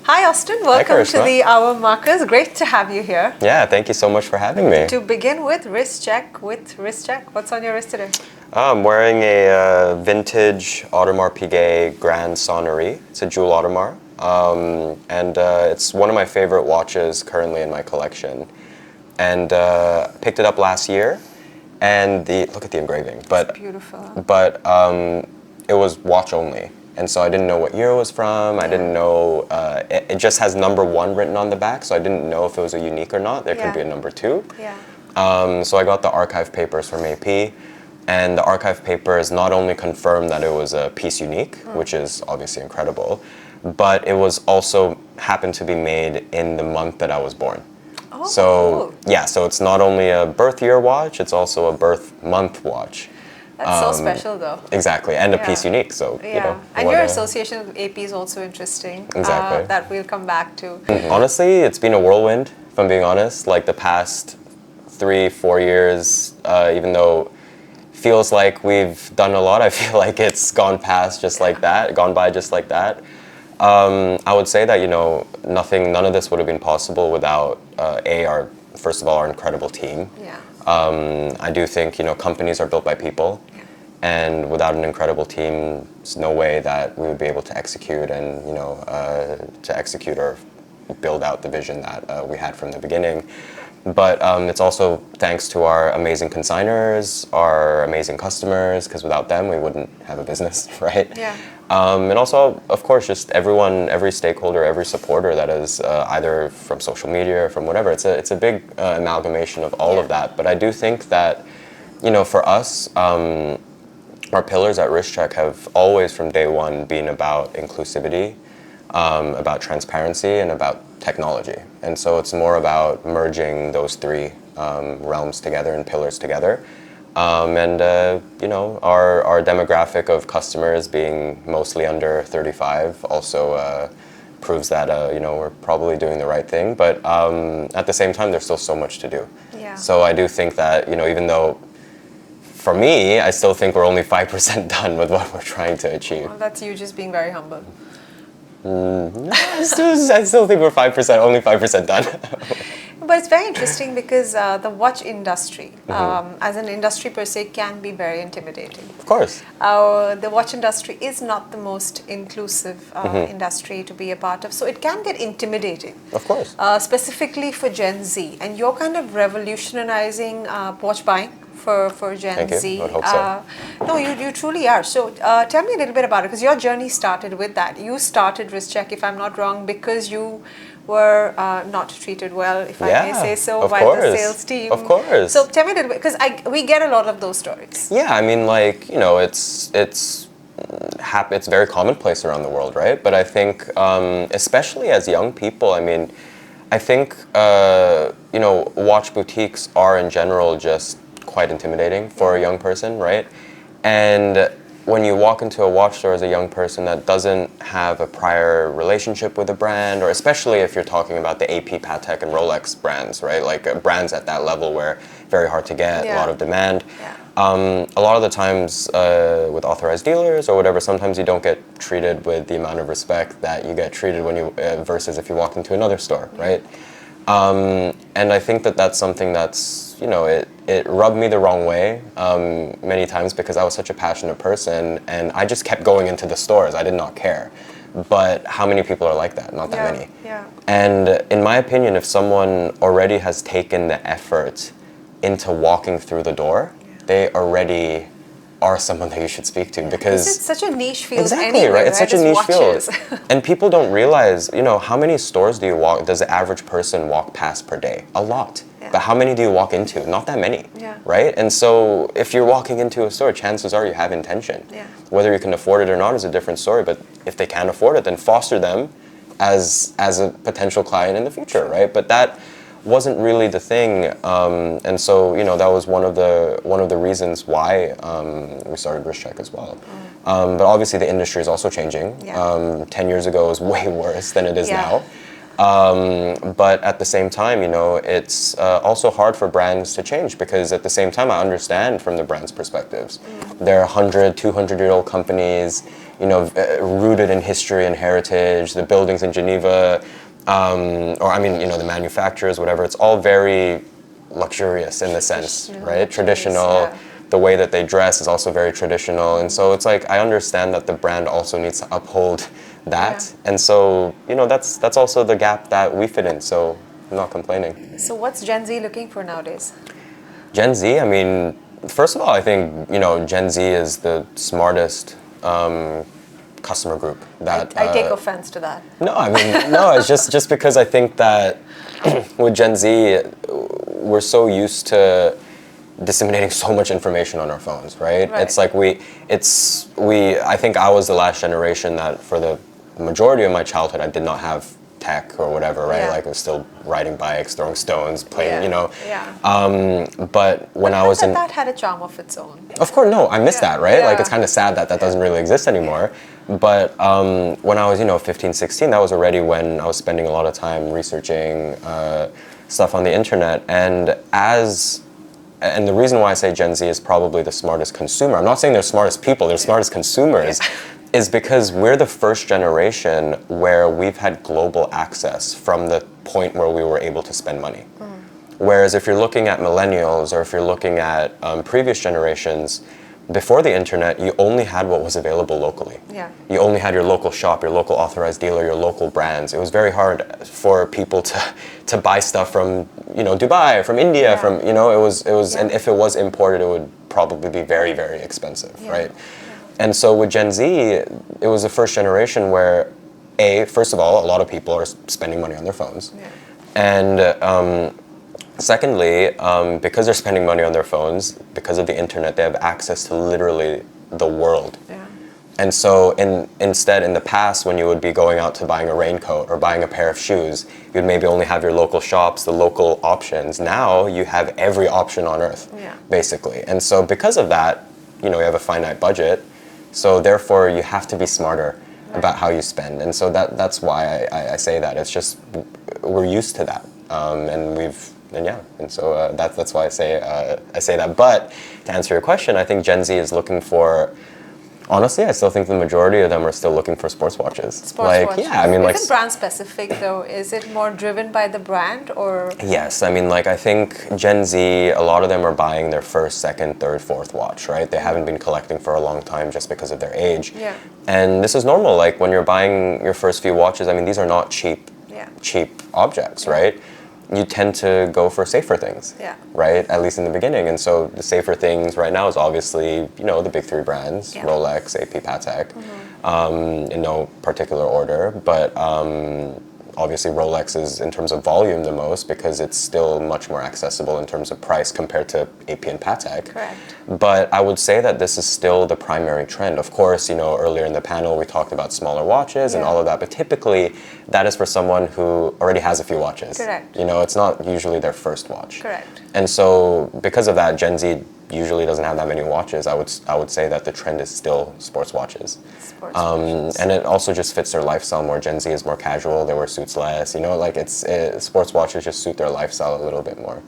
Hi Austin, welcome to the Hour Markers. Great to have you here. Yeah, thank you so much for having me. To begin with, Wristcheck. What's on your wrist today? I'm wearing a vintage Audemars Piguet Grand Sonnerie. It's a jewel Audemars. And it's one of my favorite watches currently in my collection. And picked it up last year. And look at the engraving. It's beautiful. But it was watch only. And so I didn't know what year it was from. I didn't know, it just has number 1 written on the back, so I didn't know if it was a unique or not. There could be a number 2. Yeah. So I got the archive papers from AP, and the archive papers not only confirmed that it was a piece unique, which is obviously incredible, but it was also happened to be made in the month that I was born. Oh, so cool. Yeah, so it's not only a birth year watch, it's also a birth month watch. That's so special, though. Exactly, and a piece unique. So yeah, you know, and your association with AP is also interesting. Exactly, that we'll come back to. Honestly, it's been a whirlwind. If I'm being honest, like the past 3-4 years, even though it feels like we've done a lot, I feel like it's gone past just like that, gone by just like that. I would say that none of this would have been possible without first of all, our incredible team. Yeah. I do think companies are built by people, and without an incredible team, there's no way that we would be able to execute and or build out the vision that we had from the beginning. But it's also thanks to our amazing consigners, our amazing customers, because without them we wouldn't have a business, right? Yeah. And also, of course, just everyone, every stakeholder, every supporter that is either from social media or from whatever. It's a big amalgamation of all of that. But I do think that, for us, our pillars at Wristcheck have always from day one been about inclusivity, about transparency, and about technology. And so it's more about merging those 3 realms together and pillars together. Our demographic of customers being mostly under 35 also proves that we're probably doing the right thing. But at the same time, there's still so much to do. Yeah. So I do think that even though for me, I still think we're only 5% done with what we're trying to achieve. Well, that's you just being very humble. I still think we're only 5% done. But it's very interesting because the watch industry, as an industry per se, can be very intimidating. Of course. The watch industry is not the most inclusive industry to be a part of, so it can get intimidating. Of course. Specifically for Gen Z, and you're kind of revolutionizing watch buying for Gen Thank you. Z. I would hope so. No, you truly are. So tell me a little bit about it, because your journey started with that. You started Wristcheck, if I'm not wrong, because you were not treated well, if I may say so, by the sales team. Of course. So tell me a little bit, because we get a lot of those stories. Yeah, I mean, it's very commonplace around the world, right? But I think, especially as young people, I think, watch boutiques are in general just quite intimidating for a young person, right? And when you walk into a watch store as a young person that doesn't have a prior relationship with a brand, or especially if you're talking about the AP, Patek, and Rolex brands, right? Like brands at that level where very hard to get, a lot of demand. A lot of the times with authorized dealers or whatever, sometimes you don't get treated with the amount of respect that you get treated when you versus if you walk into another store, right? And I think that that's something that's, it rubbed me the wrong way many times because I was such a passionate person and I just kept going into the stores. I did not care. But how many people are like that? Not that many. Yeah. And in my opinion, if someone already has taken the effort into walking through the door, they already are someone that you should speak to because it's such a niche field. Exactly, anyway, right? It's such a niche watches. field. And people don't realize, how many stores does the average person walk past per day? A lot. But how many do you walk into? Not that many, right? And so if you're walking into a store, chances are you have intention. Whether you can afford it or not is a different story, but if they can't afford it, then foster them as a potential client in the future, right? But that wasn't really the thing, and so that was one of the reasons why we started Wristcheck as well. But obviously the industry is also changing. 10 years ago was way worse than it is now. But at the same time, you know, it's also hard for brands to change because at the same time, I understand from the brand's perspectives. There are 100, 200-year-old companies, you know, rooted in history and heritage, the buildings in Geneva, or I mean, you know, the manufacturers, whatever. It's all very luxurious in the sense, right? Traditional. Yeah. The way that they dress is also very traditional. And so it's like, I understand that the brand also needs to uphold that. Yeah. And so, you know, that's also the gap that we fit in. So I'm not complaining. So what's Gen Z looking for nowadays? Gen Z, I mean, first of all, I think, you know, Gen Z is the smartest customer group. That I take offense to that. No, I mean, no, it's just because I think that with Gen Z, we're so used to disseminating so much information on our phones, right? It's like I think I was the last generation that for the majority of my childhood, I did not have tech or whatever, right? Yeah. Like I was still riding bikes, throwing stones, playing, you know. Yeah. But when I was in... that had a charm of its own. Of course, no, I miss that, right? Yeah. Like it's kind of sad that doesn't really exist anymore. But when I was, you know, 15, 16, that was already when I was spending a lot of time researching stuff on the internet. And the reason why I say Gen Z is probably the smartest consumer, I'm not saying they're smartest people, they're smartest consumers, is because we're the first generation where we've had global access from the point where we were able to spend money. Whereas if you're looking at millennials or if you're looking at previous generations, before the internet, you only had what was available locally. Yeah. You only had your local shop, your local authorized dealer, your local brands. It was very hard for people to buy stuff from, you know, Dubai, from India, from, you know, it was and if it was imported, it would probably be very, very expensive, right? And so with Gen Z, it was the first generation where, first of all, a lot of people are spending money on their phones. Yeah. And secondly, because they're spending money on their phones, because of the internet, they have access to literally the world. Yeah. And so instead, in the past, when you would be going out to buying a raincoat or buying a pair of shoes, you'd maybe only have your local shops, the local options. Now you have every option on earth, basically. And so because of that, you know, you have a finite budget. So therefore, you have to be smarter about how you spend. And so that's why I say that. It's just, we're used to that. And so that's why I say that. But to answer your question, I think Gen Z is looking for. Honestly, I still think the majority of them are still looking for sports watches. Watches. Yeah, I mean, is it brand specific though? Is it more driven by the brand or? Yes, I mean, like I think Gen Z, a lot of them are buying their first, second, third, fourth watch, right? They haven't been collecting for a long time just because of their age. Yeah. And this is normal. Like when you're buying your first few watches, I mean, these are not cheap objects, right? You tend to go for safer things, right? At least in the beginning. And so the safer things right now is obviously, you know, the big three brands, Rolex, AP, Patek, in no particular order. But obviously Rolex is, in terms of volume, the most because it's still much more accessible in terms of price compared to AP and Patek. Correct. But I would say that this is still the primary trend. Of course, you know, earlier in the panel we talked about smaller watches and all of that, but typically that is for someone who already has a few watches. Correct. You know, it's not usually their first watch. Correct. And so because of that, Gen Z usually doesn't have that many watches. I would say that the trend is still sports watches. And it also just fits their lifestyle more. Gen Z is more casual. They wear suits less. You know, like sports watches just suit their lifestyle a little bit more.